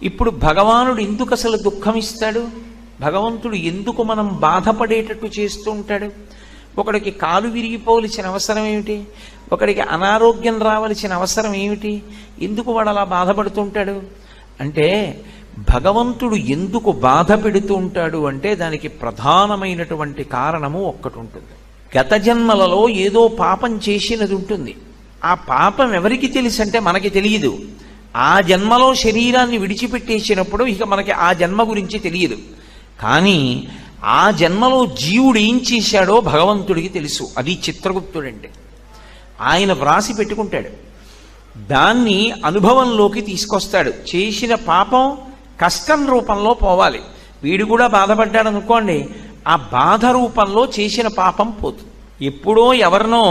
ఇప్పుడు భగవానుడు ఎందుకు అసలు దుఃఖం ఇస్తాడు? భగవంతుడు ఎందుకు మనం బాధపడేటట్టు చేస్తూ ఉంటాడు? ఒకడికి కాలు విరిగిపోవలసిన అవసరం ఏమిటి? ఒకడికి అనారోగ్యం రావలసిన అవసరం ఏమిటి? ఎందుకు వాడు అలా బాధపడుతుంటాడు అంటే, భగవంతుడు ఎందుకు బాధ పెడుతూ ఉంటాడు అంటే దానికి ప్రధానమైనటువంటి కారణము ఒక్కటి ఉంటుంది. గత జన్మలలో ఏదో పాపం చేసినది ఉంటుంది. ఆ పాపం ఎవరికి తెలుసు అంటే మనకి తెలియదు. ఆ జన్మలో శరీరాన్ని విడిచిపెట్టేసినప్పుడు ఇక మనకి ఆ జన్మ గురించి తెలియదు. కానీ ఆ జన్మలో జీవుడు ఏం చేశాడో భగవంతుడికి తెలుసు. అది చిత్రగుప్తుడంటే. ఆయన వ్రాసి పెట్టుకుంటాడు, దాన్ని అనుభవంలోకి తీసుకొస్తాడు. చేసిన పాపం కష్టం రూపంలో పోవాలి. వీడు కూడా బాధపడ్డాడు అనుకోండి, ఆ బాధ రూపంలో చేసిన పాపం పోతుంది. ఎప్పుడో ఎవరినో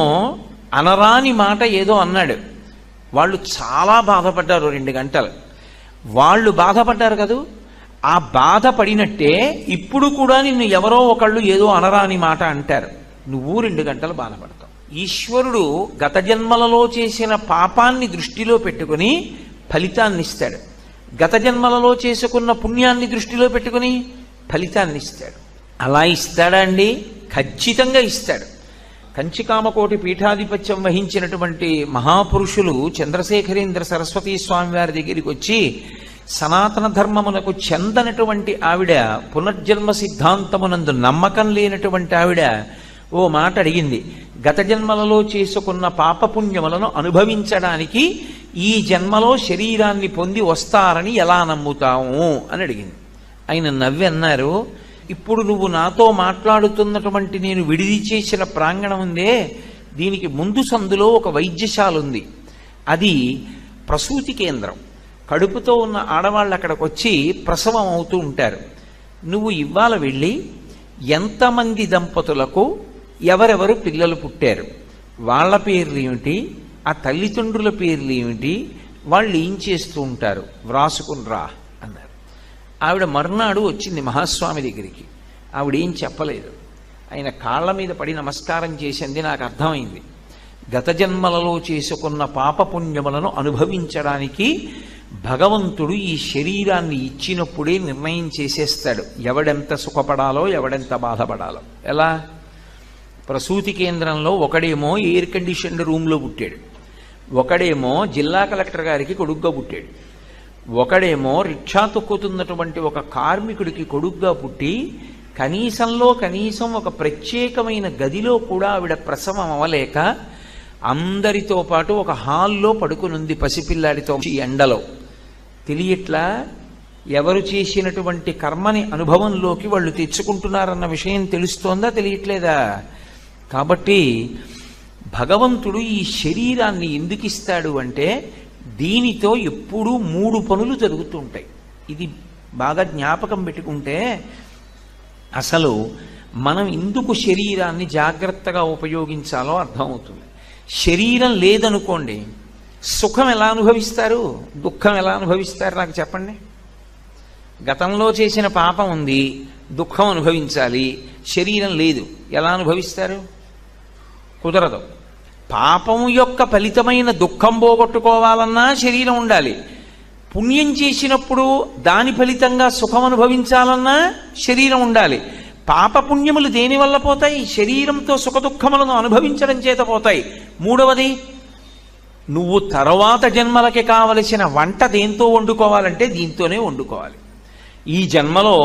అనరాని మాట ఏదో అన్నాడు, వాళ్ళు చాలా బాధపడ్డారు 2 గంటలు. వాళ్ళు బాధపడ్డారు కదూ, ఆ బాధపడినట్టే ఇప్పుడు కూడా నిన్ను ఎవరో ఒకళ్ళు ఏదో అనరాని మాట అంటారు, నువ్వు 2 గంటలు బాధపడతావు. ఈశ్వరుడు గత జన్మలలో చేసిన పాపాన్ని దృష్టిలో పెట్టుకుని ఫలితాన్ని ఇస్తాడు. గత జన్మలలో చేసుకున్న పుణ్యాన్ని దృష్టిలో పెట్టుకుని ఫలితాన్ని ఇస్తాడు. అలా ఇస్తాడా అండి? ఖచ్చితంగా ఇస్తాడు. కంచికామకోటి పీఠాధిపత్యం వహించినటువంటి మహాపురుషులు చంద్రశేఖరేంద్ర సరస్వతీ స్వామి వారి దగ్గరికి వచ్చి, సనాతన ధర్మమునకు చెందనటువంటి ఆవిడ, పునర్జన్మ సిద్ధాంతమునందు నమ్మకం లేనటువంటి ఆవిడ ఓ మాట అడిగింది. గత జన్మలలో చేసుకున్న పాపపుణ్యములను అనుభవించడానికి ఈ జన్మలో శరీరాన్ని పొంది వస్తారని ఎలా నమ్ముతాము అని అడిగింది. ఆయన నవ్వి అన్నారు, ఇప్పుడు నువ్వు నాతో మాట్లాడుతున్నటువంటి నేను విడిది చేసిన ప్రాంగణం ఉందే, దీనికి ముందు సందులో ఒక వైద్యశాల ఉంది. అది ప్రసూతి కేంద్రం. కడుపుతో ఉన్న ఆడవాళ్ళు అక్కడికి వచ్చి ప్రసవం అవుతూ ఉంటారు. నువ్వు ఇవాళ వెళ్ళి ఎంతమంది దంపతులకు ఎవరెవరు పిల్లలు పుట్టారు, వాళ్ళ పేర్లు ఏమిటి, ఆ తల్లిదండ్రుల పేర్లు ఏమిటి, వాళ్ళు ఏం చేస్తూ ఉంటారు వ్రాసుకుని రా అన్నారు. ఆవిడ మర్నాడు వచ్చింది మహాస్వామి దగ్గరికి. ఆవిడేం చెప్పలేదు. ఆయన కాళ్ళ మీద పడి నమస్కారం చేసింది. నాకు అర్థమైంది, గత జన్మలలో చేసుకున్న పాపపుణ్యములను అనుభవించడానికి భగవంతుడు ఈ శరీరాన్ని ఇచ్చినప్పుడే నిర్ణయం చేసేస్తాడు ఎవడెంత సుఖపడాలో ఎవడెంత బాధపడాలో. ఎలా? ప్రసూతి కేంద్రంలో ఒకడేమో ఎయిర్ కండిషన్డ్ రూమ్లో పుట్టాడు, ఒకడేమో జిల్లా కలెక్టర్ గారికి కొడుగ్గా పుట్టాడు, ఒకడేమో రిక్షా తొక్కుతున్నటువంటి ఒక కార్మికుడికి కొడుగ్గా పుట్టి కనీసంలో కనీసం ఒక ప్రత్యేకమైన గదిలో కూడా ఆవిడ ప్రసవం అవ్వలేక అందరితో పాటు ఒక హాల్లో పడుకునుంది పసిపిల్లాడితో. ఈ ఎండలో తెలియట్లా ఎవరు చేసినటువంటి కర్మని అనుభవంలోకి వాళ్ళు తెచ్చుకుంటున్నారన్న విషయం తెలుస్తోందా, తెలియట్లేదా? కాబట్టి భగవంతుడు ఈ శరీరాన్ని ఎందుకు ఇస్తాడు అంటే, దీనితో ఎప్పుడూ 3 పనులు జరుగుతూ ఉంటాయి. ఇది బాగా జ్ఞాపకం పెట్టుకుంటే అసలు మనం ఎందుకు శరీరాన్ని జాగ్రత్తగా ఉపయోగించాలో అర్థమవుతుంది. శరీరం లేదనుకోండి, సుఖం ఎలా అనుభవిస్తారు, దుఃఖం ఎలా అనుభవిస్తారు నాకు చెప్పండి. గతంలో చేసిన పాపం ఉంది, దుఃఖం అనుభవించాలి, శరీరం లేదు, ఎలా అనుభవిస్తారు? కుదరదు. పాపం యొక్క ఫలితమైన దుఃఖం పోగొట్టుకోవాలన్నా శరీరం ఉండాలి. పుణ్యం చేసినప్పుడు దాని ఫలితంగా సుఖం అనుభవించాలన్నా శరీరం ఉండాలి. పాపపుణ్యములు దేనివల్ల పోతాయి? శరీరంతో సుఖ దుఃఖములను అనుభవించడం చేత పోతాయి. మూడవది, నువ్వు తర్వాత జన్మలకి కావలసిన వంట దేంతో వండుకోవాలంటే దీంతోనే వండుకోవాలి. ఈ జన్మలో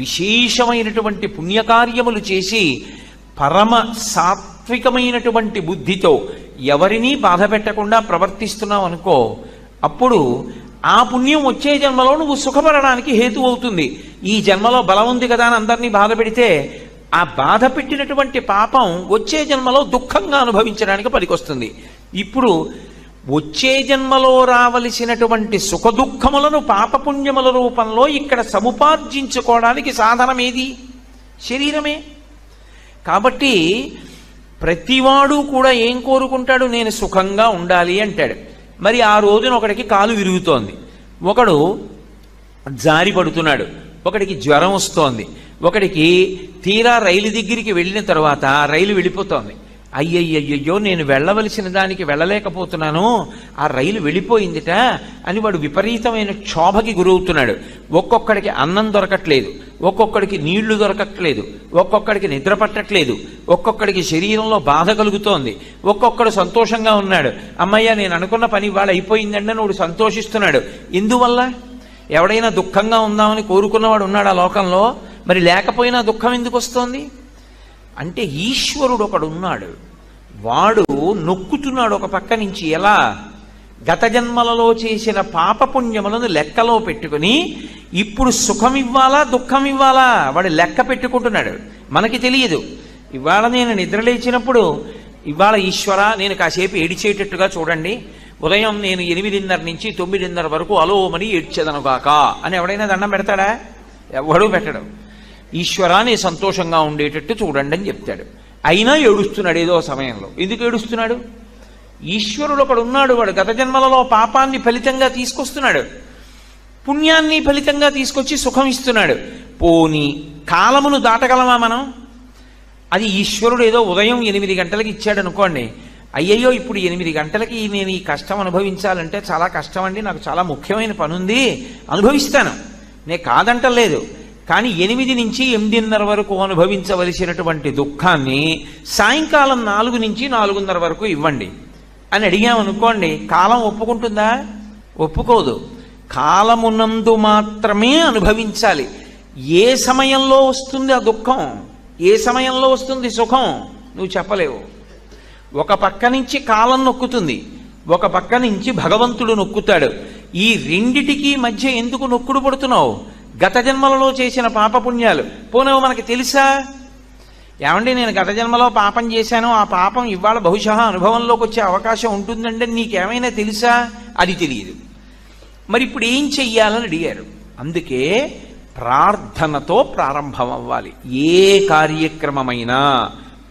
విశేషమైనటువంటి పుణ్యకార్యములు చేసి పరమ సాత్వికమైనటువంటి బుద్ధితో ఎవరినీ బాధ పెట్టకుండా ప్రవర్తిస్తున్నావు అనుకో, అప్పుడు ఆ పుణ్యం వచ్చే జన్మలో నువ్వు సుఖపడడానికి హేతు అవుతుంది. ఈ జన్మలో బలం ఉంది కదా అని అందరినీ బాధ పెడితే ఆ బాధ పెట్టినటువంటి పాపం వచ్చే జన్మలో దుఃఖంగా అనుభవించడానికి పనికొస్తుంది. ఇప్పుడు వచ్చే జన్మలో రావలసినటువంటి సుఖ దుఃఖములను పాపపుణ్యముల రూపంలో ఇక్కడ సముపార్జించుకోవడానికి సాధనం ఏది? శరీరమే. కాబట్టి ప్రతివాడు కూడా ఏం కోరుకుంటాడు? నేను సుఖంగా ఉండాలి అంటాడు. మరి ఆ రోజున ఒకడికి కాలు విరుగుతోంది, ఒకడు జారి పడుతున్నాడు, ఒకడికి జ్వరం వస్తోంది, ఒకడికి తీరా రైలు దగ్గరికి వెళ్ళిన తర్వాత రైలు వెళ్ళిపోతోంది, అయ్యయ్యయ్యో నేను వెళ్ళవలసిన దానికి వెళ్ళలేకపోతున్నాను, ఆ రైలు వెళ్ళిపోయిందిట అని వాడు విపరీతమైన క్షోభకి గురవుతున్నాడు. ఒక్కొక్కడికి అన్నం దొరకట్లేదు, ఒక్కొక్కడికి నీళ్లు దొరకట్లేదు, ఒక్కొక్కడికి నిద్ర పట్టట్లేదు, ఒక్కొక్కడికి శరీరంలో బాధ కలుగుతోంది, ఒక్కొక్కడు సంతోషంగా ఉన్నాడు. అమ్మయ్య నేను అనుకున్న పని ఇవాళ అయిపోయిందండి అని వాడు సంతోషిస్తున్నాడు. ఎందువల్ల? ఎవడైనా దుఃఖంగా ఉందామని కోరుకున్నవాడు ఉన్నాడు ఆ లోకంలో? మరి లేకపోయినా దుఃఖం ఎందుకు వస్తోంది అంటే ఈశ్వరుడు ఒకడు ఉన్నాడు, వాడు నొక్కుతున్నాడు ఒక పక్క నుంచి. ఎలా? గత జన్మలలో చేసిన పాపపుణ్యములను లెక్కలో పెట్టుకుని ఇప్పుడు సుఖం ఇవ్వాలా దుఃఖం ఇవ్వాలా వాడు లెక్క పెట్టుకుంటున్నాడు. మనకి తెలియదు. ఇవాళ నేను నిద్రలేచినప్పుడు ఇవాళ ఈశ్వర నేను కాసేపు ఏడిచేటట్టుగా చూడండి, ఉదయం నేను 8:30 నుంచి 9:30 వరకు అలోమని ఏడ్చేదనుగాక అని ఎవడైనా దండం పెడతాడా? ఎవడూ పెట్టడు. ఈశ్వరాన్ని సంతోషంగా ఉండేటట్టు చూడండి అని చెప్తాడు. అయినా ఏడుస్తున్నాడు ఏదో సమయంలో. ఎందుకు ఏడుస్తున్నాడు? ఈశ్వరుడు ఒకడు ఉన్నాడు, వాడు గత జన్మలలో పాపాన్ని ఫలితంగా తీసుకొస్తున్నాడు, పుణ్యాన్ని ఫలితంగా తీసుకొచ్చి సుఖం ఇస్తున్నాడు. పోని కాలమును దాటగలమా మనం? అది ఈశ్వరుడు ఏదో ఉదయం 8 గంటలకి ఇచ్చాడు అనుకోండి, అయ్యయ్యో ఇప్పుడు 8 గంటలకి నేను ఈ కష్టం అనుభవించాలంటే చాలా కష్టం అండి, నాకు చాలా ముఖ్యమైన పని ఉంది, అనుభవిస్తాను, నేను కాదంటలేదు. కానీ 8 నుంచి 8:30 వరకు అనుభవించవలసినటువంటి దుఃఖాన్ని సాయంకాలం 4 నుంచి 4:30 వరకు ఇవ్వండి అని అడిగామనుకోండి, కాలం ఒప్పుకుంటుందా? ఒప్పుకోదు. కాలమునందు మాత్రమే అనుభవించాలి. ఏ సమయంలో వస్తుంది ఆ దుఃఖం, ఏ సమయంలో వస్తుంది సుఖం నువ్వు చెప్పలేవు. ఒక పక్క నుంచి కాలం నొక్కుతుంది, ఒక పక్క నుంచి భగవంతుడు నొక్కుతాడు. ఈ రెండిటికి మధ్య ఎందుకు నొక్కుడు పడుతున్నావు? గత జన్మలలో చేసిన పాపపుణ్యాలు పోనవు మనకి తెలుసా? ఏమండి నేను గత జన్మలో పాపం చేశాను, ఆ పాపం ఇవాళ బహుశా అనుభవంలోకి వచ్చే అవకాశం ఉంటుందండి నీకేమైనా తెలుసా? అది తెలియదు. మరి ఇప్పుడు ఏం చెయ్యాలని అడిగారు. అందుకే ప్రార్థనతో ప్రారంభం అవ్వాలి. ఏ కార్యక్రమమైనా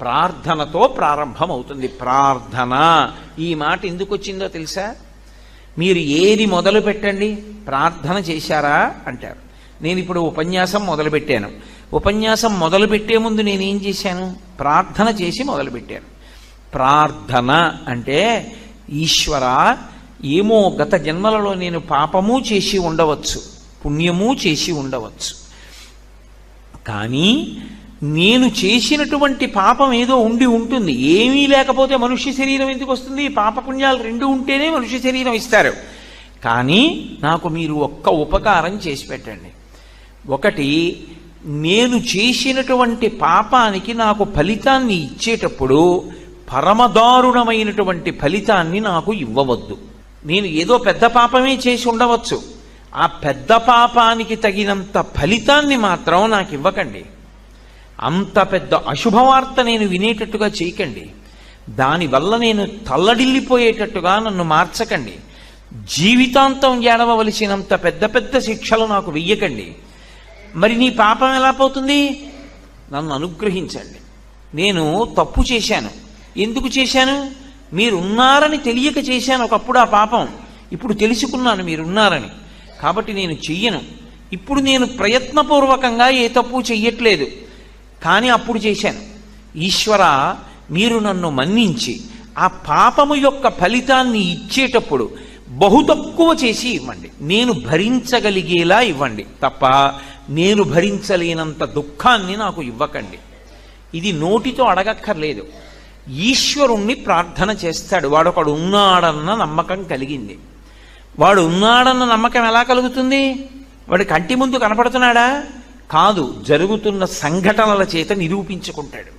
ప్రార్థనతో ప్రారంభం అవుతుంది. ప్రార్థన ఈ మాట ఎందుకు వచ్చిందో తెలుసా? మీరు ఏది మొదలు పెట్టండి, ప్రార్థన చేశారా అంటారు. నేను ఇప్పుడు ఉపన్యాసం మొదలుపెట్టాను, ఉపన్యాసం మొదలుపెట్టే ముందు నేనేం చేశాను? ప్రార్థన చేసి మొదలుపెట్టాను. ప్రార్థన అంటే ఈశ్వర ఏమో గత జన్మలలో నేను పాపము చేసి ఉండవచ్చు, పుణ్యము చేసి ఉండవచ్చు, కానీ నేను చేసినటువంటి పాపం ఏదో ఉండి ఉంటుంది. ఏమీ లేకపోతే మనుష్య శరీరం ఎందుకు వస్తుంది? పాపపుణ్యాలు రెండు ఉంటేనే మనుష్య శరీరం ఇస్తారు. కానీ నాకు మీరు ఒక్క ఉపకారం చేసి పెట్టండి. ఒకటి, నేను చేసినటువంటి పాపానికి నాకు ఫలితాన్ని ఇచ్చేటప్పుడు పరమదారుణమైనటువంటి ఫలితాన్ని నాకు ఇవ్వవద్దు. నేను ఏదో పెద్ద పాపమే చేసి ఉండవచ్చు, ఆ పెద్ద పాపానికి తగినంత ఫలితాన్ని మాత్రం నాకు ఇవ్వకండి. అంత పెద్ద అశుభవార్త నేను వినేటట్టుగా చేయకండి. దానివల్ల నేను తల్లడిల్లిపోయేటట్టుగా నన్ను మార్చకండి. జీవితాంతం ఏడవలసినంత పెద్ద పెద్ద శిక్షలు నాకు వెయ్యకండి. మరి నీ పాపం ఎలా పోతుంది? నన్ను అనుగ్రహించండి. నేను తప్పు చేశాను. ఎందుకు చేశాను? మీరున్నారని తెలియక చేశాను ఒకప్పుడు ఆ పాపం. ఇప్పుడు తెలుసుకున్నాను మీరున్నారని, కాబట్టి నేను చెయ్యను. ఇప్పుడు నేను ప్రయత్నపూర్వకంగా ఏ తప్పు చెయ్యట్లేదు, కానీ అప్పుడు చేశాను. ఈశ్వర మీరు నన్ను మన్నించి ఆ పాపము యొక్క ఫలితాన్ని ఇచ్చేటప్పుడు బహు తక్కువ చేసి ఇవ్వండి, నేను భరించగలిగేలా ఇవ్వండి తప్ప నేను భరించలేనంత దుఃఖాన్ని నాకు ఇవ్వకండి. ఇది నోటితో అడగక్కర్లేదు. ఈశ్వరుణ్ణి ప్రార్థన చేస్తాడు. వాడొకడు ఉన్నాడన్న నమ్మకం కలిగింది. వాడు ఉన్నాడన్న నమ్మకం ఎలా కలుగుతుంది? వాడి కంటి ముందు కనపడుతున్నాడా? కాదు, జరుగుతున్న సంఘటనల చేత నిరూపించుకుంటాడు.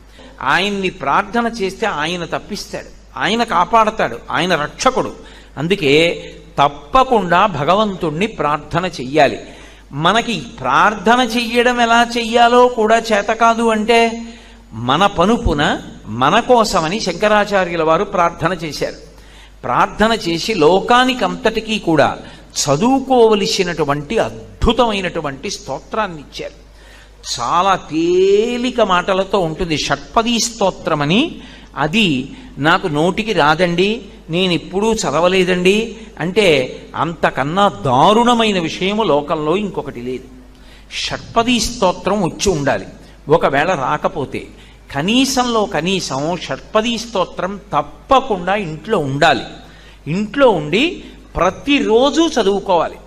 ఆయన్ని ప్రార్థన చేస్తే ఆయన తప్పిస్తాడు, ఆయన కాపాడతాడు, ఆయన రక్షకుడు. అందుకే తప్పకుండా భగవంతుణ్ణి ప్రార్థన చెయ్యాలి. మనకి ప్రార్థన చెయ్యడం ఎలా చెయ్యాలో కూడా చేత కాదు అంటే మన పనుపున మన కోసమని శంకరాచార్యుల వారు ప్రార్థన చేశారు. ప్రార్థన చేసి లోకానికి అంతటికీ కూడా చదువుకోవలసినటువంటి అద్భుతమైనటువంటి స్తోత్రాన్ని ఇచ్చారు. చాలా తేలిక మాటలతో ఉంటుంది. షట్పదీ స్తోత్రమని, అది నాకు నోటికి రాదండి, నేను ఎప్పుడూ చదవలేదండి అంటే అంతకన్నా దారుణమైన విషయము లోకంలో ఇంకొకటి లేదు. షట్పదీ స్తోత్రం వచ్చి ఉండాలి. ఒకవేళ రాకపోతే కనీసంలో కనీసం షట్పదీ స్తోత్రం తప్పకుండా ఇంట్లో ఉండాలి. ఇంట్లో ఉండి ప్రతిరోజు చదువుకోవాలి.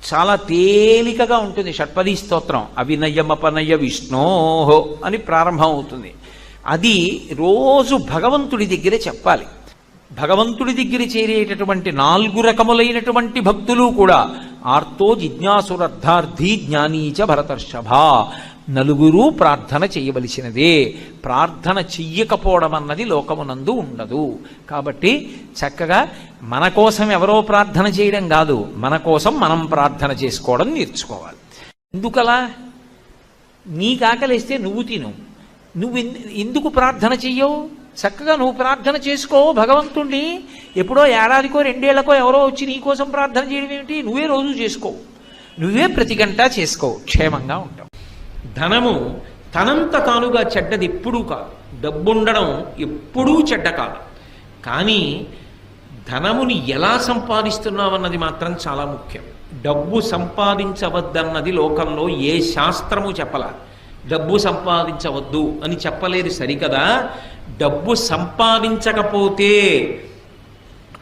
చాలా తేలికగా ఉంటుంది షట్పదీ స్తోత్రం. అవినయమపనయ విష్ణోహో అని ప్రారంభం అవుతుంది. అది రోజు భగవంతుడి దగ్గర చెప్పాలి. భగవంతుడి దగ్గర చేరేటటువంటి 4 రకములైనటువంటి భక్తులు కూడా ఆర్తో జిజ్ఞాసురర్థార్థి జ్ఞానీచ భరతర్షభ, నలుగురు ప్రార్థన చేయవలసినదే. ప్రార్థన చెయ్యకపోవడం అన్నది లోకమునందు ఉండదు. కాబట్టి చక్కగా మన కోసం ఎవరో ప్రార్థన చేయడం కాదు, మన కోసం మనం ప్రార్థన చేసుకోవడం నేర్చుకోవాలి. ఎందుకలా? నీకు ఆకలిస్తే నువ్వు తిను. నువ్వు ఎందుకు ప్రార్థన చెయ్యవు? చక్కగా నువ్వు ప్రార్థన చేసుకో భగవంతుణ్ణి. ఎప్పుడో ఏడాదికో 2 ఏళ్లకో ఎవరో వచ్చి నీకోసం ప్రార్థన చేయడం ఏమిటి? నువ్వే రోజు చేసుకో, నువ్వే ప్రతి గంట చేసుకో, క్షేమంగా ఉంటావు. ధనము తనంత తానుగా చెడ్డది ఎప్పుడూ కాదు. డబ్బుండడం ఎప్పుడూ చెడ్డ కాదు. కానీ ధనముని ఎలా సంపాదిస్తున్నామన్నది మాత్రం చాలా ముఖ్యం. డబ్బు సంపాదించవద్దన్నది లోకంలో ఏ శాస్త్రము చెప్పలా. డబ్బు సంపాదించవద్దు అని చెప్పలేదు సరికదా. డబ్బు సంపాదించకపోతే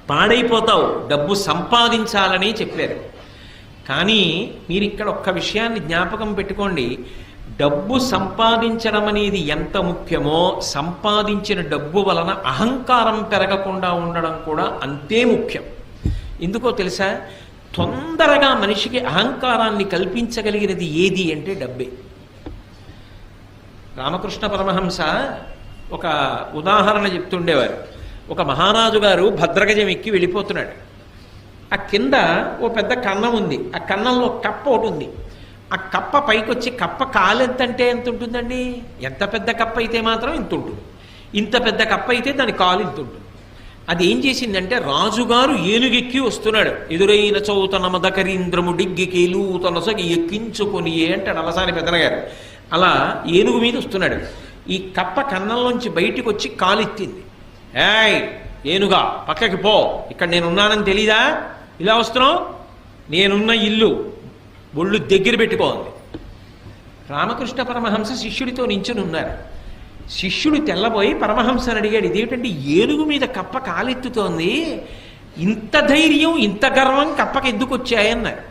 పాడైపోతావు, డబ్బు సంపాదించాలని చెప్పారు. కానీ మీరు ఇక్కడ ఒక్క విషయాన్ని జ్ఞాపకం పెట్టుకోండి. డబ్బు సంపాదించడం అనేది ఎంత ముఖ్యమో, సంపాదించిన డబ్బు వలన అహంకారం పెరగకుండా ఉండడం కూడా అంతే ముఖ్యం. ఎందుకో తెలుసా? తొందరగా మనిషికి అహంకారాన్ని కల్పించగలిగినది ఏది అంటే డబ్బే. రామకృష్ణ పరమహంస ఒక ఉదాహరణ చెప్తుండేవారు. ఒక మహారాజు గారు భద్రగజం ఎక్కి వెళ్ళిపోతున్నాడు. ఆ కింద ఓ పెద్ద కన్నం ఉంది. ఆ కన్నంలో కప్ప ఒకటి ఉంది. ఆ కప్ప పైకొచ్చి, కప్ప కాలు ఎంతంటే ఎంత ఉంటుందండి? ఎంత పెద్ద కప్ప అయితే మాత్రం ఇంత ఉంటుంది. ఇంత పెద్ద కప్ప అయితే దాని కాలు ఇంత ఉంటుంది. అది ఏం చేసిందంటే, రాజుగారు ఏనుగెక్కి వస్తున్నాడు. ఎదురైన చౌతన మదకరీంద్రము డిగ్గికేలు తనసగి ఎక్కించుకొని అంటాడు అలసాని పెద్దనగారు. అలా ఏనుగు మీద వస్తున్నాడు. ఈ కప్ప కన్నంలోంచి బయటికి వచ్చి కాలెత్తింది. ఏయ్ ఏనుగా, పక్కకి పో, ఇక్కడ నేనున్నానని తెలీదా? ఇలా వస్తున్నావు? నేనున్న ఇల్లు ఒళ్ళు దగ్గర పెట్టుకోండి. రామకృష్ణ పరమహంస శిష్యుడితో నించుని ఉన్నారు. శిష్యుడు తెల్లబోయి పరమహంసని అడిగాడు, ఇదేమిటండి ఏనుగు మీద కప్ప కాలెత్తుతోంది, ఇంత ధైర్యం ఇంత గర్వం కప్పకి ఎందుకు వచ్చాయన్నారు.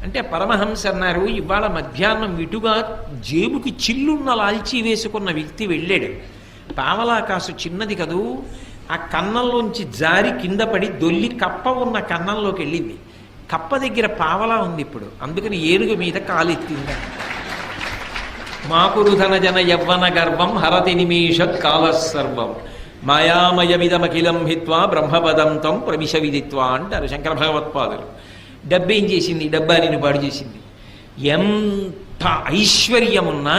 అంటే పరమహంస అన్నారు, ఇవాళ మధ్యాహ్నం ఇటుగా జేబుకి చిల్లున్న లాల్చీ వేసుకున్న వ్యక్తి వెళ్ళాడు. పావలాకాసు చిన్నది కదూ, ఆ కన్నంలోంచి జారి కింద పడి దొల్లి కప్ప ఉన్న కన్నంలోకి వెళ్ళింది. కప్ప దగ్గర పావలా ఉంది ఇప్పుడు, అందుకని ఏనుగు మీద కాలెత్తింది. మాకురుధన జన యవ్వన గర్వం హరతి నిమేషత్ కాలసర్వం మాయామయమిదమఖిలం హిత్వా బ్రహ్మపదంతం ప్రవిశ విదిత్వా అంటారు శంకర భగవత్పాదులు. డబ్బేం చేసింది? డబ్బా నిన్ను పాడు చేసింది. ఎంత ఐశ్వర్యమున్నా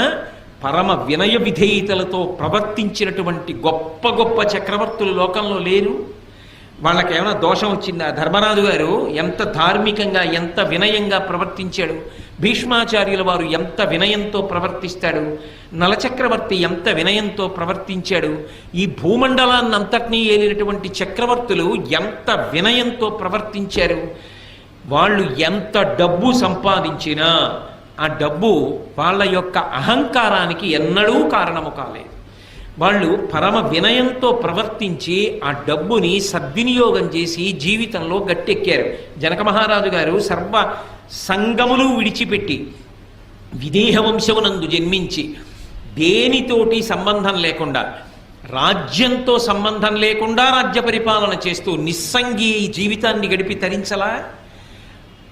పరమ వినయ విధేయతలతో ప్రవర్తించినటువంటి గొప్ప గొప్ప చక్రవర్తులు లోకంలో లేరు. వాళ్ళకేమైనా దోషం వచ్చిందా? ధర్మరాజు గారు ఎంత ధార్మికంగా ఎంత వినయంగా ప్రవర్తించాడు. భీష్మాచార్యుల వారు ఎంత వినయంతో ప్రవర్తిస్తాడు. నలచక్రవర్తి ఎంత వినయంతో ప్రవర్తించాడు. ఈ భూమండలాన్నంతటినీ ఏలినటువంటి చక్రవర్తులు ఎంత వినయంతో ప్రవర్తించారు. వాళ్ళు ఎంత డబ్బు సంపాదించినా ఆ డబ్బు వాళ్ళ యొక్క అహంకారానికి ఎన్నడూ కారణము కాలేదు. వాళ్ళు పరమ వినయంతో ప్రవర్తించి ఆ డబ్బుని సద్వినియోగం చేసి జీవితంలో గట్టెక్కారు. జనక మహారాజు గారు సర్వ సంగములు విడిచిపెట్టి విదేహ వంశమునందు జన్మించి దేనితోటి సంబంధం లేకుండా, రాజ్యంతో సంబంధం లేకుండా రాజ్య పరిపాలన చేస్తూ నిస్సంగి జీవితాన్ని గడిపి తరించలా?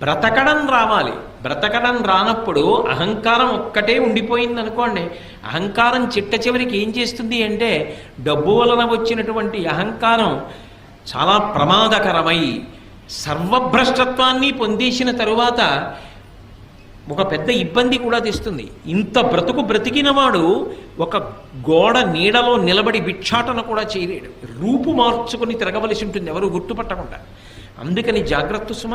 బ్రతకడం రావాలి. బ్రతకడం రానప్పుడు అహంకారం ఒక్కటే ఉండిపోయింది అనుకోండి. అహంకారం చిట్ట చివరికి ఏం చేస్తుంది అంటే, డబ్బు వలన వచ్చినటువంటి అహంకారం చాలా ప్రమాదకరమై సర్వభ్రష్టత్వాన్ని పొందేసిన తరువాత ఒక పెద్ద ఇబ్బంది కూడా తెస్తుంది. ఇంత బ్రతుకు బ్రతికినవాడు ఒక గోడ నీడలో నిలబడి భిక్షాటన కూడా చేయలేడు. రూపు మార్చుకొని తిరగవలసి ఉంటుంది ఎవరు గుర్తుపట్టకుండా. అందుకని జాగ్రత్త సుమ.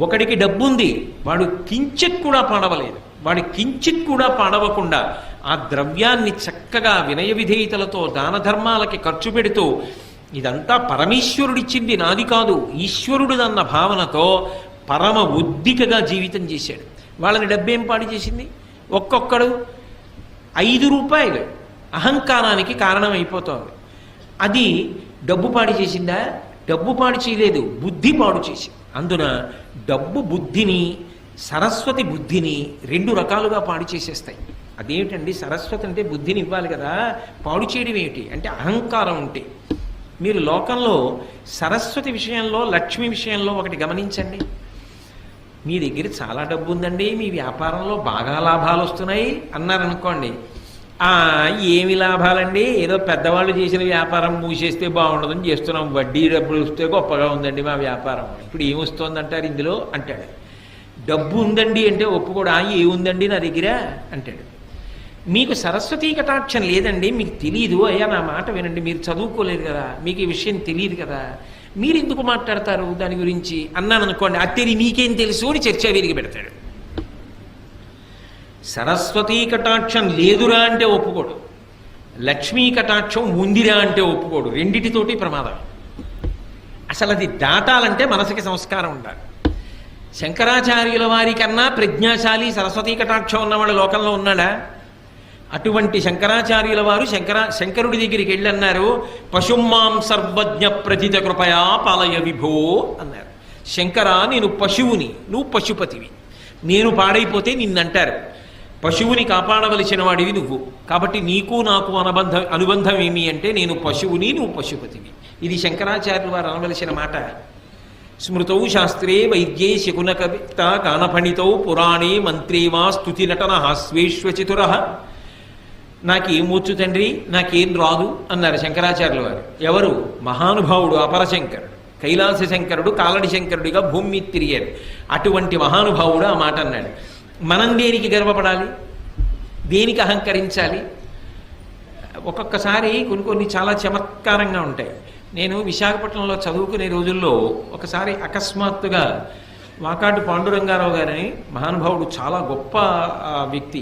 ఒకడికి డబ్బుంది, వాడు కించిత్ కూడా పాడవలేదు. వాడు కించిత్ కూడా పాడవకుండా ఆ ద్రవ్యాన్ని చక్కగా వినయ విధేయతలతో దాన ధర్మాలకి ఖర్చు పెడుతూ, ఇదంతా పరమేశ్వరుడిచ్చింది నాది కాదు, ఈశ్వరుడిదన్న భావనతో పరమ ఉద్దికగా జీవితం చేశాడు. వాళ్ళని డబ్బేం పాడు చేసింది? ఒక్కొక్కడు 5 రూపాయలు అహంకారానికి కారణమైపోతోంది. అది డబ్బు పాడు చేసిందా? డబ్బు పాడు చేయలేదు, బుద్ధి పాడు చేసింది. అందున డబ్బు బుద్ధిని, సరస్వతి బుద్ధిని రెండు రకాలుగా పాడు చేసేస్తాయి. అదేమిటండి, సరస్వతి అంటే బుద్ధిని ఇవ్వాలి కదా, పాడు చేయడం ఏమిటి అంటే అహంకారం ఉంటే. మీరు లోకంలో సరస్వతి విషయంలో, లక్ష్మి విషయంలో ఒకటి గమనించండి. మీ దగ్గర చాలా డబ్బు ఉందండి, మీ వ్యాపారంలో బాగా లాభాలు వస్తున్నాయి అన్నారనుకోండి, ఏమి లాభాలండి, ఏదో పెద్దవాళ్ళు చేసిన వ్యాపారం మూసేస్తే బాగుండదని చేస్తున్నాం, వడ్డీ డబ్బులు వస్తే గొప్పగా ఉందండి మా వ్యాపారం, ఇప్పుడు ఏమొస్తుందంటారు ఇందులో అంటాడు. డబ్బు ఉందండి అంటే ఒప్పుకోడా, ఏముందండి నా దగ్గర అంటాడు. మీకు సరస్వతీ కటాక్షం లేదండి, మీకు తెలియదు, అయ్యా నా మాట వినండి, మీరు చదువుకోలేదు కదా, మీకు ఈ విషయం తెలియదు కదా, మీరు ఎందుకు మాట్లాడతారు దాని గురించి అన్నాను అనుకోండి, అత్తేరి నీకేం తెలుసు అని చర్చ విరిగి పెడతాడు. సరస్వతీ కటాక్షం లేదురా అంటే ఒప్పుకోడు, లక్ష్మీ కటాక్షం ఉందిరా అంటే ఒప్పుకోడు, రెండిటితోటి ప్రమాదం. అసలు అది దాటాలంటే మనసుకి సంస్కారం ఉండాలి. శంకరాచార్యుల వారి కన్నా ప్రజ్ఞాశాలి సరస్వతీ కటాక్షం ఉన్నవాడు లోకంలో ఉన్నాడా? అటువంటి శంకరాచార్యుల వారు శంకరుడి దగ్గరికి వెళ్ళి అన్నారు, పశుమాం సర్వజ్ఞ ప్రథిత కృపయా పాలయ విభో అన్నారు. శంకర, నేను పశువుని, నువ్వు పశుపతివి, నేను పాడైపోతే నిన్నంటారు. పశువుని కాపాడవలసిన వాడివి నువ్వు, కాబట్టి నీకు నాకు అనుబంధం ఏమి అంటే నేను పశువుని, నువ్వు పశుపతివి. ఇది శంకరాచార్యుల వారు అనవలసిన మాట. స్మృతౌ శాస్త్రే వైద్యే శకునకవిత గానఫణితౌ పురాణే మంత్రే వా స్తుతి నటన హాస్వేశ్వచతుర. నాకేమొచ్చు తండ్రి, నాకేం రాదు అన్నారు శంకరాచార్యుల వారు. ఎవరు? మహానుభావుడు అపరశంకరుడు, కైలాస శంకరుడు కాలడి శంకరుడిగా భూమి మీద తిరిగారు. అటువంటి మహానుభావుడు ఆ మాట అన్నాడు. మనం దేనికి గర్వపడాలి, దేనికి అహంకరించాలి? ఒక్కొక్కసారి కొన్ని చాలా చమత్కారంగా ఉంటాయి. నేను విశాఖపట్నంలో చదువుకునే రోజుల్లో ఒకసారి అకస్మాత్తుగా వాకాటి పాండురంగారావు గారని మహానుభావుడు, చాలా గొప్ప వ్యక్తి,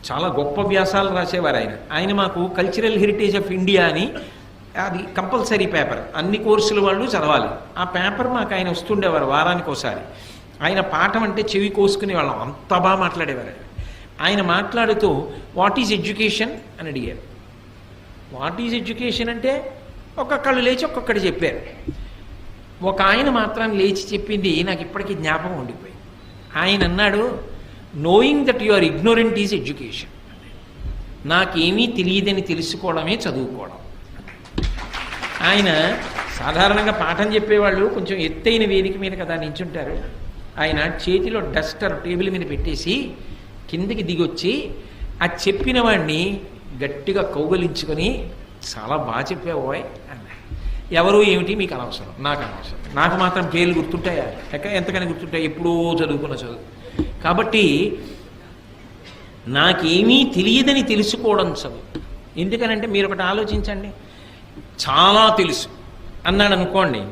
చాలా గొప్ప వ్యాసాలు రాసేవారు ఆయన మాకు కల్చరల్ హెరిటేజ్ ఆఫ్ ఇండియా అని, అది కంపల్సరీ పేపర్, అన్ని కోర్సుల వాళ్ళు చదవాలి. ఆ పేపర్ మాకు ఆయన వస్తుండేవారు వారానికి ఒకసారి. ఆయన పాఠం అంటే చెవి కోసుకునే వాళ్ళం, అంత బాగా మాట్లాడేవారు. ఆయన మాట్లాడుతూ వాట్ ఈజ్ ఎడ్యుకేషన్ అని అడిగారు. వాట్ ఈజ్ ఎడ్యుకేషన్ అంటే ఒక్కొక్కళ్ళు లేచి ఒక్కొక్కటి చెప్పారు. ఒక ఆయన మాత్రం లేచి చెప్పింది నాకు ఇప్పటికీ జ్ఞాపకం ఉండిపోయింది. ఆయన అన్నాడు, knowing that you are ignorant is education. నాకేమీ తెలియదని తెలుసుకోవడమే చదువుకోవడం. ఆయన సాధారణంగా పాఠం చెప్పేవాళ్ళు కొంచెం ఎత్తైన వేదిక మీద కదా నించుంటారు. ఆయన చేతిలో డస్టర్ టేబుల్ మీద పెట్టేసి కిందికి దిగొచ్చి ఆ చెప్పిన వాడిని గట్టిగా కౌగలించుకొని, చాలా బాగా చెప్పావోయ్ అన్నాడు. ఎవరు ఏమిటి మీకు అనవసరం, నాకు అనవసరం, నాకు మాత్రం పేర్లు గుర్తుంటాయా? ఎంతకని గుర్తుంటాయి, ఎప్పుడో చదువుకున్న చదువు. కాబట్టి నాకేమీ తెలియదని తెలుసుకోవడం చదువు. ఎందుకనంటే మీరు ఒకటి ఆలోచించండి, చాలా తెలుసు అన్నాడు అనుకోండి,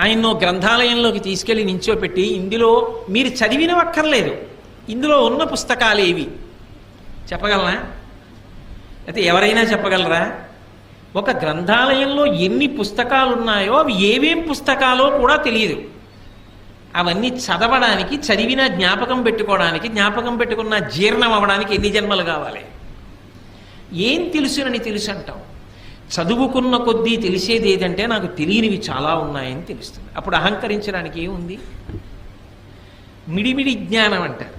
ఆయన్నో గ్రంథాలయంలోకి తీసుకెళ్ళి నించోపెట్టి ఇందులో మీరు చదివినవక్కర్లేదు, ఇందులో ఉన్న పుస్తకాలు ఏవి చెప్పగలరా? అయితే ఎవరైనా చెప్పగలరా? ఒక గ్రంథాలయంలో ఎన్ని పుస్తకాలు ఉన్నాయో అవి ఏవేం పుస్తకాలో కూడా తెలియదు. అవన్నీ చదవడానికి, చదివిన జ్ఞాపకం పెట్టుకోవడానికి, జ్ఞాపకం పెట్టుకున్న జీర్ణం అవ్వడానికి ఎన్ని జన్మలు కావాలి? ఏం తెలుసునని తెలుసు అంటాం. చదువుకున్న కొద్దీ తెలిసేది ఏదంటే నాకు తెలియనివి చాలా ఉన్నాయని తెలుస్తుంది. అప్పుడు అహంకరించడానికి ఏముంది? మిడిమిడి జ్ఞానం అంటారు.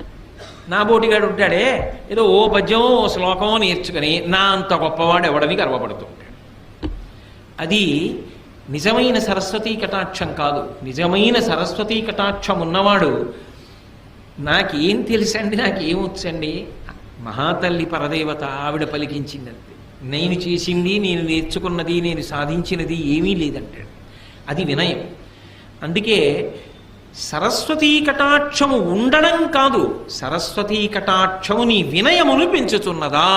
నా బోటిగాడు ఉంటాడే, ఏదో ఓ పద్యం ఓ శ్లోకం నేర్చుకుని నా అంత గొప్పవాడు ఎవడని గర్వపడుతూ ఉంటాడు. అది నిజమైన సరస్వతీ కటాక్షం కాదు. నిజమైన సరస్వతీ కటాక్షం ఉన్నవాడు నాకేం తెలుసండి, నాకేమొచ్చండి, మహాతల్లి పరదేవత ఆవిడ పలికించిందంతే, నేను చేసింది, నేను నేర్చుకున్నది, నేను సాధించినది ఏమీ లేదంటాడు. అది వినయం. అందుకే సరస్వతీ కటాక్షము ఉండడం కాదు, సరస్వతీ కటాక్షము నీ వినయమును పెంచుతున్నదా.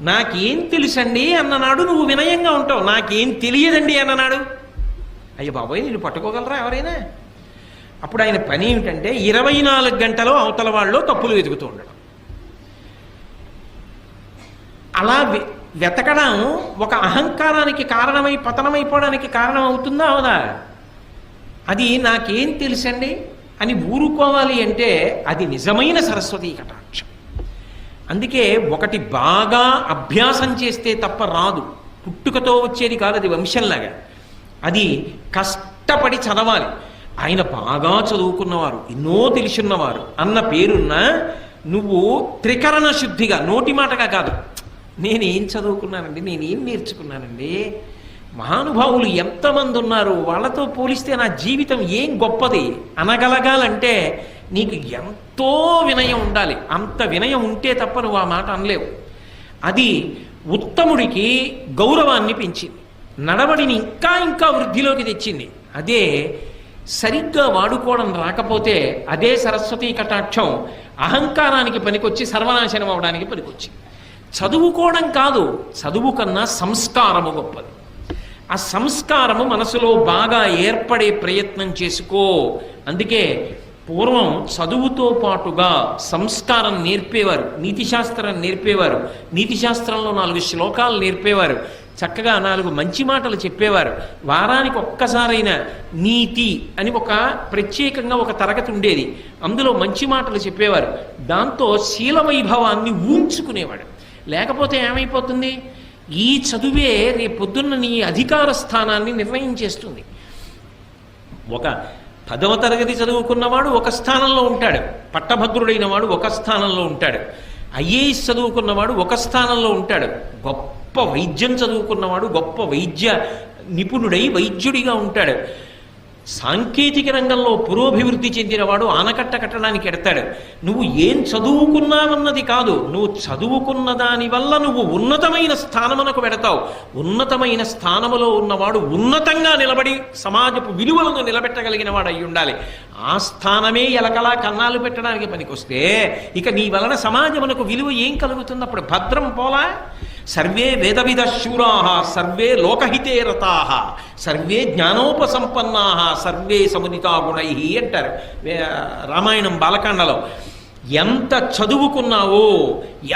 నాకేం తెలుసండి అన్ననాడు నువ్వు వినయంగా ఉంటావు, నాకేం తెలియదండి అన్ననాడు అయ్య బాబోయ్ నేను పట్టుకోగలరా ఎవరైనా? అప్పుడు ఆయన పని ఏమిటంటే 24 గంటలు అవతల వాళ్ళు తప్పులు వెతుకుతూ ఉండడం. అలా వెతకడం ఒక అహంకారానికి కారణమై పతనమైపోవడానికి కారణం అవుతుందా అవదా? అది నాకేం తెలుసండి అని ఊరుకోవాలి అంటే అది నిజమైన సరస్వతీ కటాక్షం. అందుకే ఒకటి బాగా అభ్యాసం చేస్తే తప్ప రాదు, పుట్టుకతో వచ్చేది కాదు, అది వంశంలాగా. అది కష్టపడి చదవాలి. ఆయన బాగా చదువుకున్నవారు, ఎన్నో తెలుసున్నవారు అన్న పేరున్న నువ్వు త్రికరణ శుద్ధిగా, నోటి మాటగా కాదు, నేనేం చదువుకున్నానండి, నేనేం నేర్చుకున్నానండి, మహానుభావులు ఎంతమంది ఉన్నారు, వాళ్ళతో పోలిస్తే నా జీవితం ఏం గొప్పది అనగలగాలంటే నీకు ఎంతో వినయం ఉండాలి. అంత వినయం ఉంటే తప్ప నువ్వు ఆ మాట అనలేవు. అది ఉత్తముడికి గౌరవాన్ని పెంచింది, నడవడిని ఇంకా ఇంకా వృద్ధిలోకి తెచ్చింది. అదే సరిగ్గా వాడుకోవడం రాకపోతే అదే సరస్వతీ కటాక్షం అహంకారానికి పనికొచ్చి సర్వనాశనం అవడానికి పనికొచ్చి. చదువుకోవడం కాదు, చదువు కన్నా సంస్కారము గొప్పది. ఆ సంస్కారము మనసులో బాగా ఏర్పడే ప్రయత్నం చేసుకో. అందుకే పూర్వం చదువుతో పాటుగా సంస్కారం నేర్పేవారు, నీతిశాస్త్రం నేర్పేవారు, నీతిశాస్త్రంలో 4 శ్లోకాలు నేర్పేవారు, చక్కగా 4 మంచి మాటలు చెప్పేవారు. వారానికి ఒక్కసారైనా నీతి అని ఒక ప్రత్యేకంగా ఒక తరగతి ఉండేది, అందులో మంచి మాటలు చెప్పేవారు. దాంతో శీల వైభవాన్ని ఊంచుకునేవాడు. లేకపోతే ఏమైపోతుంది, ఈ చదువే రేపొద్దున్న నీ అధికార స్థానాన్ని నిర్ణయించేస్తుంది. ఒక 10వ తరగతి చదువుకున్నవాడు ఒక స్థానంలో ఉంటాడు, పట్టభద్రుడైన వాడు ఒక స్థానంలో ఉంటాడు, ఐఏఎస్ చదువుకున్నవాడు ఒక స్థానంలో ఉంటాడు, గొప్ప వైద్యం చదువుకున్నవాడు గొప్ప వైద్య నిపుణుడై వైద్యుడిగా ఉంటాడు, సాంకేతిక రంగంలో పురోభివృద్ధి చెందినవాడు ఆనకట్ట కట్టడానికి ఎడతాడు. నువ్వు ఏం చదువుకున్నావన్నది కాదు, నువ్వు చదువుకున్న దాని వల్ల నువ్వు ఉన్నతమైన స్థానమునకు వెడతావు. ఉన్నతమైన స్థానములో ఉన్నవాడు ఉన్నతంగా నిలబడి సమాజపు విలువలను నిలబెట్టగలిగిన వాడు అయి ఉండాలి. ఆ స్థానమే ఎలకలా కన్నాలు పెట్టడానికి పనికొస్తే ఇక నీ వలన సమాజమునకు విలువ ఏం కలుగుతుంది? అప్పుడు భద్రం పోలా. సర్వే వేదవిద శూరాః సర్వే లోకహితే రతాః సర్వే జ్ఞానోపసంపన్నాః సర్వే సముదితా గుణైః అంటారు రామాయణం బాలకాండలో. ఎంత చదువుకున్నావో,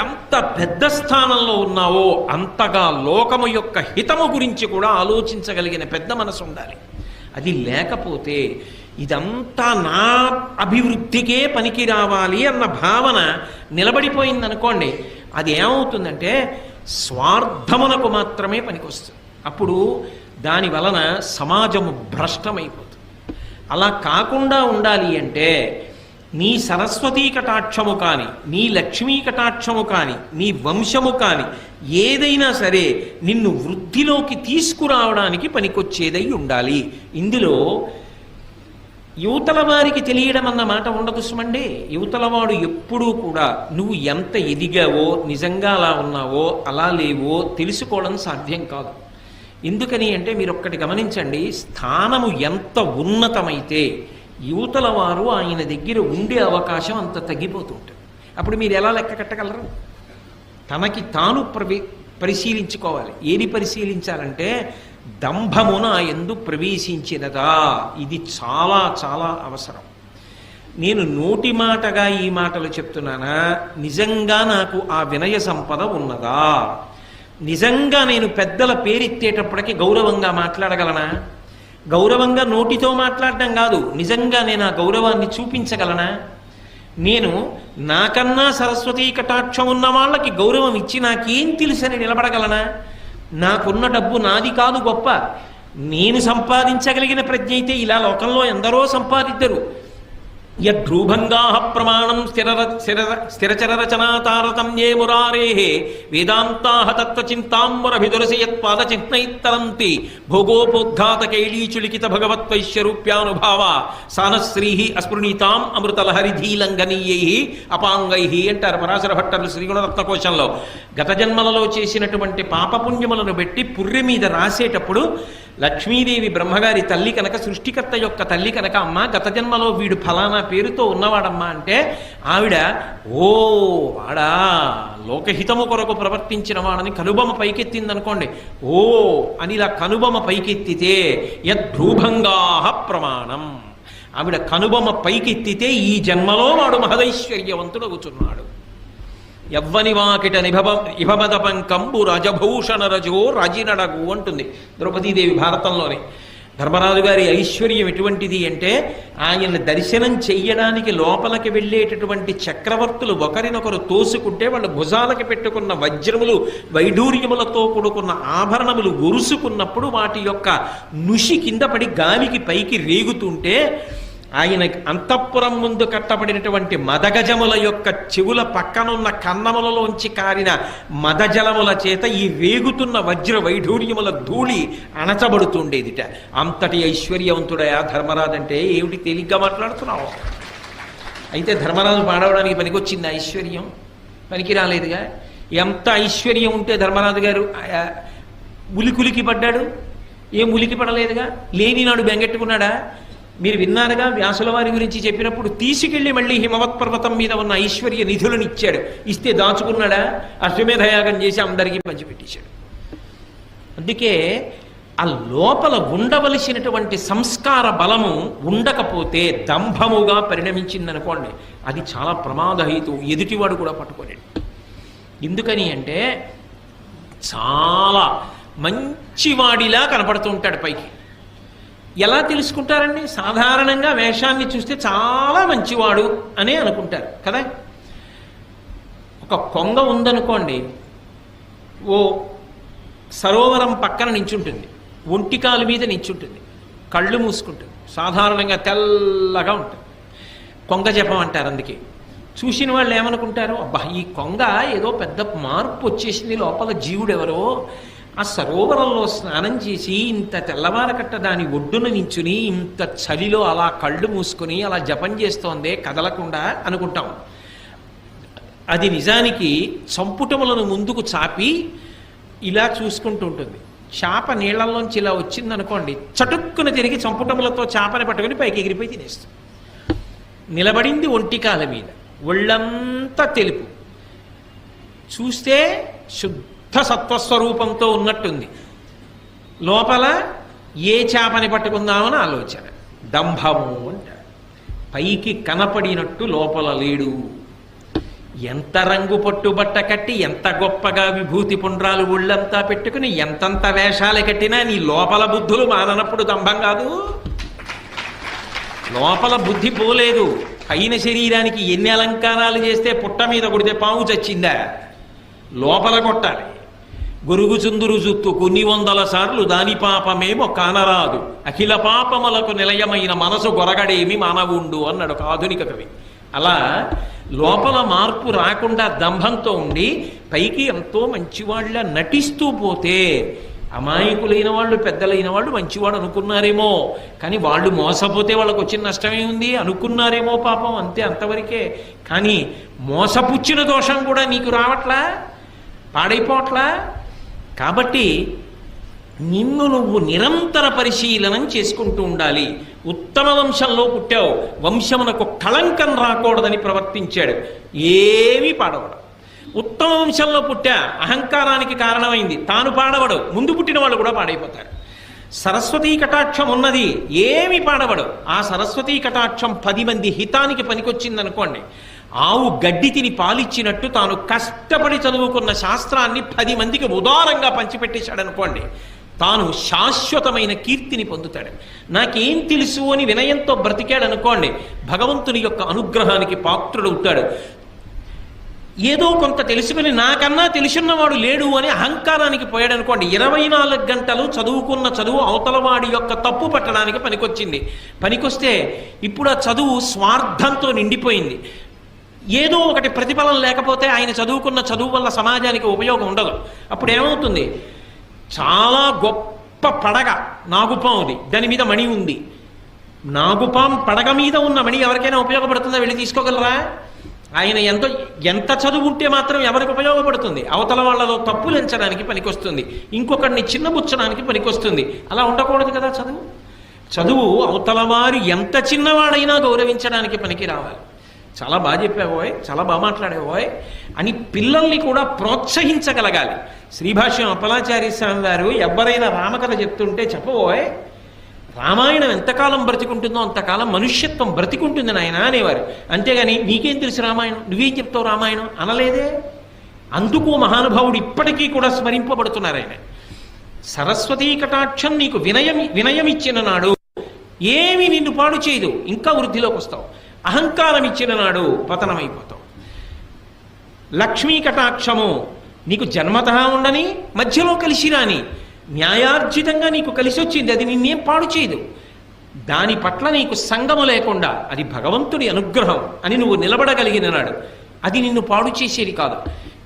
ఎంత పెద్ద స్థానంలో ఉన్నావో అంతగా లోకము యొక్క హితము గురించి కూడా ఆలోచించగలిగిన పెద్ద మనసు ఉండాలి. అది లేకపోతే ఇదంతా నా అభివృద్ధికే పనికి రావాలి అన్న భావన నిలబడిపోయిందనుకోండి, అది ఏమవుతుందంటే స్వార్థమునకు మాత్రమే పనికొస్తుంది. అప్పుడు దాని వలన సమాజము భ్రష్టమైపోతుంది. అలా కాకుండా ఉండాలి అంటే నీ సరస్వతీ కటాక్షము కానీ, నీ లక్ష్మీ కటాక్షము కానీ, నీ వంశము కానీ ఏదైనా సరే నిన్ను వృద్ధిలోకి తీసుకురావడానికి పనికొచ్చేదై ఉండాలి. ఇందులో యువతల వారికి తెలియడం అన్న మాట ఉండదు సుమండి. యువతలవాడు ఎప్పుడూ కూడా నువ్వు ఎంత ఎదిగావో, నిజంగా అలా ఉన్నావో అలా లేవో తెలుసుకోవడం సాధ్యం కాదు. ఎందుకని అంటే మీరు ఒక్కటి గమనించండి, స్థానము ఎంత ఉన్నతమైతే యువతల వారు ఆయన దగ్గర ఉండే అవకాశం అంత తగ్గిపోతుంటుంది. అప్పుడు మీరు ఎలా లెక్క కట్టగలరు? తనకి తాను పరిశీలించుకోవాలి. ఏది పరిశీలించాలంటే దంభమున ఎందు ప్రవేశించినదా, ఇది చాలా చాలా అవసరం. నేను నోటి మాటగా ఈ మాటలు చెప్తున్నానా, నిజంగా నాకు ఆ వినయ సంపద ఉన్నదా, నిజంగా నేను పెద్దల పేరెత్తేటప్పటికి గౌరవంగా మాట్లాడగలనా? గౌరవంగా నోటితో మాట్లాడడం కాదు, నిజంగా నేను ఆ గౌరవాన్ని చూపించగలనా? నేను నాకన్నా సరస్వతీ కటాక్షం ఉన్న వాళ్ళకి గౌరవం ఇచ్చి నాకేం తెలుసని నిలబడగలనా? నాకున్న డబ్బు నాది కాదు గొప్ప, నేను సంపాదించగలిగిన ప్రజ్ఞ అయితే ఇలా లోకంలో ఎందరో సంపాదిద్దరు. యద్రూభంగా ప్రమాణం స్థిరచరరచనా తారతమ్యే మురారేః వేదాంతాః తత్వచింతాంబరభిదురసయత్పాదచిహ్నైత్తరంతి భోగోపోద్ఘాతకైలీచులికిత భగవత్వైశ్యరూప్యానుభావ సానశ్రీః అస్పృణీతాం అమృతలహరిధీలంఘనీయైః అపాంగైః అంటారు పరాశర భట్టర్లు శ్రీగుణరత్నకోశంలో. గత జన్మలలో చేసినటువంటి పాపపుణ్యములను బట్టి పుర్రె మీద రాసేటప్పుడు లక్ష్మీదేవి బ్రహ్మగారి తల్లి కనుక, సృష్టికర్త యొక్క తల్లి కనుక, అమ్మ గత జన్మలో వీడు ఫలానా పేరుతో ఉన్నవాడమ్మా అంటే ఆవిడ ఓ వాడా లోకహితము కొరకు ప్రవర్తించిన వాడని కనుబొమ పైకెత్తిందనుకోండి, ఓ అని ఇలా కనుబొమ పైకెత్తితే యద్భ్రూభంగా ప్రమాణం, ఆవిడ కనుబొమ పైకెత్తితే ఈ జన్మలో వాడు మహదైశ్వర్యవంతుడు అవుతున్నాడు. యవ్వని వాకిట ఇభమదపంకంబు రజభూషణ రజో రాజినడగు అంటుంది ద్రౌపదీదేవి భారతంలోని. ధర్మరాజు గారి ఐశ్వర్యం ఎటువంటిది అంటే ఆయన దర్శనం చెయ్యడానికి లోపలికి వెళ్ళేటటువంటి చక్రవర్తులు ఒకరినొకరు తోసుకుంటే వాళ్ళ భుజాలకి పెట్టుకున్న వజ్రములు వైఢూర్యములతో కూడుకున్న ఆభరణములు ఒరుసుకున్నప్పుడు వాటి యొక్క నుషి కింద పడి గాలికి పైకి రేగుతుంటే ఆయన అంతఃపురం ముందు కట్టబడినటువంటి మదగజముల యొక్క చెవుల పక్కనున్న కన్నములలోంచి కారిన మదజలముల చేత ఈ రేగుతున్న వజ్ర వైఢూర్యముల ధూళి అణచబడుతుండేదిట. అంతటి ఐశ్వర్యవంతుడయా ధర్మరాజు అంటే ఏమిటి తేలిగ్గా మాట్లాడుతున్నావు? అయితే ధర్మరాజు పాడవడానికి పనికొచ్చింది ఐశ్వర్యం? పనికి రాలేదుగా. ఎంత ఐశ్వర్యం ఉంటే ధర్మరాజు గారు ఉలికులికి పడ్డాడు? ఏం ఉలికి పడలేదుగా. లేని నాడు బెంగెట్టుకున్నాడా? మీరు విన్నారుగా వ్యాసుల వారి గురించి చెప్పినప్పుడు తీసుకెళ్లి మళ్ళీ హిమవత్ పర్వతం మీద ఉన్న ఐశ్వర్య నిధులను ఇచ్చాడు. ఇస్తే దాచుకున్నాడా? అశ్వమేధయాగం చేసి అందరికీ పంచిపెట్టేశాడు. అందుకే ఆ లోపల ఉండవలసినటువంటి సంస్కార బలము ఉండకపోతే దంభముగా పరిణమించిందనుకోండి, అది చాలా ప్రమాదహేతు. ఎదుటివాడు కూడా పట్టుకోలేడు. ఎందుకని అంటే చాలా మంచివాడిలా కనపడుతూ ఉంటాడు పైకి. ఎలా తెలుసుకుంటారండి? సాధారణంగా వేషాన్ని చూస్తే చాలా మంచివాడు అనే అనుకుంటారు కదా. ఒక కొంగ ఉందనుకోండి, ఓ సరోవరం పక్కన నించుంటుంది, ఒంటికాలు మీద నించుంటుంది, కళ్ళు మూసుకుంటుంది, సాధారణంగా తెల్లగా ఉంటుంది. కొంగ జపం అంటారు. అందుకే చూసిన వాళ్ళు ఏమనుకుంటారు, అబ్బా ఈ కొంగ ఏదో పెద్ద మార్పు వచ్చేసింది, లోపల జీవుడు ఎవరో ఆ సరోవరంలో స్నానం చేసి ఇంత తెల్లవారకట్ట దాని ఒడ్డున నించుని ఇంత చలిలో అలా కళ్ళు మూసుకొని అలా జపం చేస్తోందే కదలకుండా అనుకుంటాం. అది నిజానికి సంపుటములను ముందుకు చాపి ఇలా చూసుకుంటూ ఉంటుంది. చేప నీళ్లలోంచి ఇలా వచ్చిందనుకోండి, చటుక్కున తిరిగి సంపుటములతో చేపని పట్టుకుని పైకి ఎగిరిపోయి తినేస్తుంది. నిలబడింది ఒంటికాల మీద, ఒళ్ళంతా తెలుపు, చూస్తే శుద్ధ సత్వస్వరూపంతో ఉన్నట్టుంది. లోపల ఏ చేపని పట్టుకుందామని ఆలోచన. దంభము అంటారు. పైకి కనపడినట్టు లోపల లేడు. ఎంత రంగు పట్టుబట్ట కట్టి ఎంత గొప్పగా విభూతి పుండ్రాలు ఒళ్ళంతా పెట్టుకుని ఎంతంత వేషాలు కట్టినా నీ లోపల బుద్ధులు మాననప్పుడు దంభం కాదు. లోపల బుద్ధి పోలేదు. పైన శరీరానికి ఎన్ని అలంకారాలు చేస్తే పుట్ట మీద కొడితే పాము చచ్చిందా? లోపల కొట్టాలి. గొరుగుచుందురు జుత్తు కొన్ని వందల సార్లు దాని పాపమేమో కానరాదు, అఖిల పాపములకు నిలయమైన మనసు గొరగడేమి మానవుండు అన్నాడు ఒక ఆధునిక కవి. అలా లోపల మార్పు రాకుండా దంభంతో ఉండి పైకి ఎంతో మంచివాళ్ళ నటిస్తూ పోతే అమాయకులైన వాళ్ళు, పెద్దలైన వాళ్ళు మంచివాడు అనుకున్నారేమో, కానీ వాళ్ళు మోసపోతే వాళ్ళకు వచ్చిన నష్టమే ఉంది అనుకున్నారేమో పాపం, అంతే, అంతవరకే. కానీ మోసపుచ్చిన దోషం కూడా నీకు రావట్లా, పాడైపోవట్లా. కాబట్టి నిన్ను నువ్వు నిరంతర పరిశీలనం చేసుకుంటూ ఉండాలి. ఉత్తమ వంశంలో పుట్టావు, వంశమునకు కళంకం రాకూడదని ప్రవర్తించాడు, ఏమీ పాడవడు. ఉత్తమ వంశంలో పుట్టా, అహంకారానికి కారణమైంది, తాను పాడవడు, ముందు పుట్టిన వాళ్ళు కూడా పాడైపోతారు. సరస్వతీ కటాక్షం ఉన్నది, ఏమి పాడవడు. ఆ సరస్వతీ కటాక్షం 10 మంది హితానికి పనికొచ్చిందనుకోండి, ఆవు గడ్డి తిని పాలిచ్చినట్టు తాను కష్టపడి చదువుకున్న శాస్త్రాన్ని 10 మందికి ఉదారంగా పంచిపెట్టేశాడనుకోండి, తాను శాశ్వతమైన కీర్తిని పొందుతాడు. నాకేం తెలుసు అని వినయంతో బ్రతికాడనుకోండి, భగవంతుని యొక్క అనుగ్రహానికి పాత్రుడవుతాడు. ఏదో కొంత తెలుసుకుని నాకన్నా తెలుసున్నవాడు లేడు అని అహంకారానికి పోయాడనుకోండి, 24 గంటలు చదువుకున్న చదువు అవతలవాడి యొక్క తప్పు పట్టడానికి పనికొచ్చింది. పనికొస్తే ఇప్పుడు ఆ చదువు స్వార్థంతో నిండిపోయింది. ఏదో ఒకటి ప్రతిఫలం లేకపోతే ఆయన చదువుకున్న చదువు వల్ల సమాజానికి ఉపయోగం ఉండదు. అప్పుడు ఏమవుతుంది? చాలా గొప్ప పడగ నాగుపాముది, దాని మీద మణి ఉంది. నాగుపాం పడగ మీద ఉన్న మణి ఎవరికైనా ఉపయోగపడుతుందా? వెళ్ళి తీసుకోగలరా? ఆయన ఎంత చదువు ఉంటే మాత్రం ఎవరికి ఉపయోగపడుతుంది? అవతల వాళ్ళలో తప్పులు ఎంచడానికి పనికొస్తుంది, ఇంకొకరిని చిన్నబుచ్చడానికి పనికొస్తుంది. అలా ఉండకూడదు కదా. చదువు అవతల వారు ఎంత చిన్నవాడైనా గౌరవించడానికి పనికి రావాలి. చాలా బాగా చెప్పావోయ్, చాలా బాగా మాట్లాడేవోయ్ అని పిల్లల్ని కూడా ప్రోత్సహించగలగాలి. శ్రీభాష్యం అప్పలాచార్య స్వామి వారు ఎవరైనా రామకథ చెప్తుంటే చెప్పబోయ్, రామాయణం ఎంతకాలం బ్రతికుంటుందో అంతకాలం మనుష్యత్వం బ్రతికుంటుంది నాయన అనేవారు. అంతేగాని నీకేం తెలుసు రామాయణం, నువ్వేం చెప్తావు రామాయణం అనలేదే. అందుకు మహానుభావుడు ఇప్పటికీ కూడా స్మరింపబడుతున్నారు ఆయన. సరస్వతీ కటాక్షం నీకు వినయం ఇచ్చిన నాడు ఏమి నిన్ను పాడు చేయదు, ఇంకా వృద్ధిలోకి వస్తావు. అహంకారం ఇచ్చిన నాడు పతనమైపోతావు. లక్ష్మీ కటాక్షము నీకు జన్మతః ఉండని, మధ్యలో కలిసి రాని, న్యాయార్జితంగా నీకు కలిసి వచ్చింది, అది నిన్నేం పాడు చేయదు. దాని పట్ల నీకు సంగము లేకుండా అది భగవంతుడి అనుగ్రహం అని నువ్వు నిలబడగలిగిన నాడు అది నిన్ను పాడు చేసేది కాదు.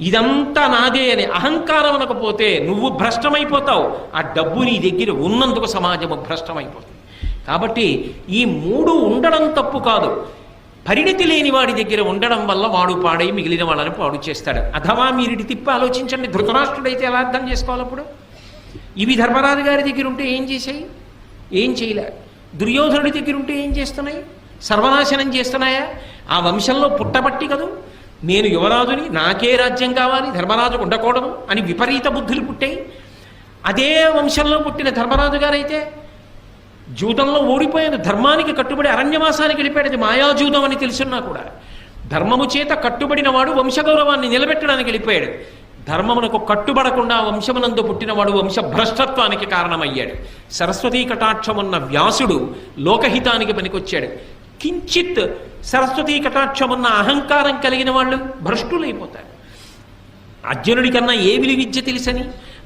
ఇదంతా నాదే అని అహంకారం అనకపోతే నువ్వు భ్రష్టమైపోతావు. ఆ డబ్బు నీ దగ్గర ఉన్నందుకు సమాజము భ్రష్టమైపోతుంది. కాబట్టి ఈ మూడు ఉండడం తప్పు కాదు. పరిణతి లేని వాడి దగ్గర ఉండడం వల్ల వాడు పాడై మిగిలిన వాళ్ళని పాడు చేస్తాడు. అథవా మీరిటి తిప్పి ఆలోచించండి, ధృతరాష్ట్రుడైతే ఎలా అర్థం చేసుకోవాలి అప్పుడు? ఇవి ధర్మరాజు గారి దగ్గర ఉంటే ఏం చేశాయి? ఏం చేయలే. దుర్యోధనుడి దగ్గర ఉంటే ఏం చేస్తున్నాయి? సర్వనాశనం చేస్తున్నాయా? ఆ వంశంలో పుట్టబట్టి కదూ నేను యువరాజుని, నాకే రాజ్యం కావాలి, ధర్మరాజు ఉండకూడదు అని విపరీత బుద్ధులు పుట్టాయి. అదే వంశంలో పుట్టిన ధర్మరాజు గారైతే జూదంలో ఓడిపోయాను, ధర్మానికి కట్టుబడి అరణ్యవాసానికి వెళ్ళిపోయాడు. అది మాయాజూదం అని తెలుసున్నా కూడా ధర్మము చేత కట్టుబడిన వాడు వంశగౌరవాన్ని నిలబెట్టడానికి వెళ్ళిపోయాడు. ధర్మమునకు కట్టుబడకుండా వంశమునందు పుట్టినవాడు వంశభ్రష్టత్వానికి కారణమయ్యాడు. సరస్వతీ కటాక్షమున్న వ్యాసుడు లోకహితానికి పనికొచ్చాడు. కించిత్ సరస్వతీ కటాక్షమున్న అహంకారం కలిగిన వాళ్ళు భ్రష్టులైపోతారు. అర్జునుడి కన్నా ఏ విలువిద్య తెలుసని,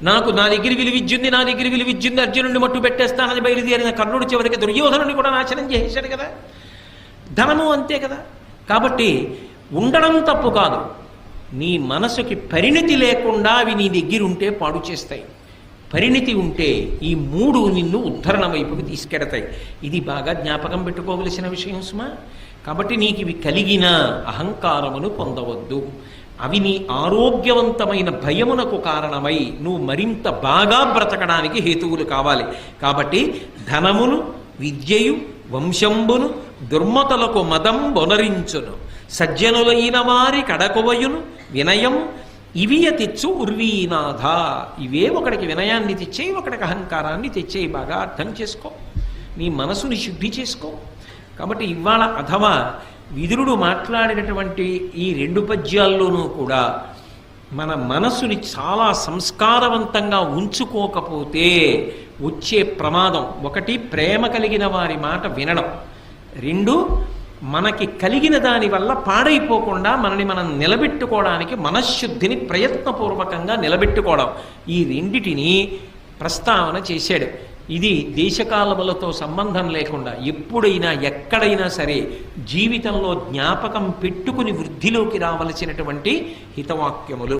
నా దగ్గర విలువిద్యుంది, నా దగ్గర విలువిద్యుంది, అర్జునుడిని మట్టు పెట్టేస్తానని బయలుదేరిన కర్ణుడి చివరికి దుర్యోధనుడిని కూడా నాశనం చేశాడు కదా. ధనము అంతే కదా. కాబట్టి ఉండడం తప్పు కాదు, నీ మనసుకి పరిణతి లేకుండా అవి నీ దగ్గర ఉంటే పాడు చేస్తాయి. పరిణతి ఉంటే ఈ మూడు నిన్ను ఉద్ధరణ వైపుకి తీసుకెడతాయి. ఇది బాగా జ్ఞాపకం పెట్టుకోవలసిన విషయం సుమా. కాబట్టి నీకు ఇవి కలిగిన అహంకారమును పొందవద్దు. అవి నీ ఆరోగ్యవంతమైన భయమునకు కారణమై నువ్వు మరింత బాగా బ్రతకడానికి హేతువులు కావాలి. కాబట్టి ధనమును, విద్యయు, వంశంబును దుర్మతలకు మదం బొనరించును, సజ్జనులైన వారి కడకొవయును వినయం ఇవియ తెచ్చు ఉర్వీనాథ. ఇవే ఒకడికి వినయాన్ని తెచ్చేయి, ఒకడికి అహంకారాన్ని తెచ్చేయి. బాగా అర్థం చేసుకో, నీ మనసుని శుద్ధి చేసుకో. కాబట్టి ఇవాళ అథవా విదురుడు మాట్లాడినటువంటి ఈ 2 పద్యాల్లోనూ కూడా మన మనసుని చాలా సంస్కారవంతంగా ఉంచుకోకపోతే వచ్చే ప్రమాదం, 1 ప్రేమ కలిగిన వారి మాట వినడం, 2 మనకి కలిగిన దాని వల్ల పాడైపోకుండా మనని మనం నిలబెట్టుకోవడానికి మనశ్శుద్ధిని ప్రయత్నపూర్వకంగా నిలబెట్టుకోవడం, ఈ రెండిటిని ప్రస్తావన చేశాడు. ఇది దేశకాలములతో సంబంధం లేకుండా ఎప్పుడైనా ఎక్కడైనా సరే జీవితంలో జ్ఞాపకం పెట్టుకుని వృద్ధిలోకి రావలసినటువంటి హితవాక్యములు.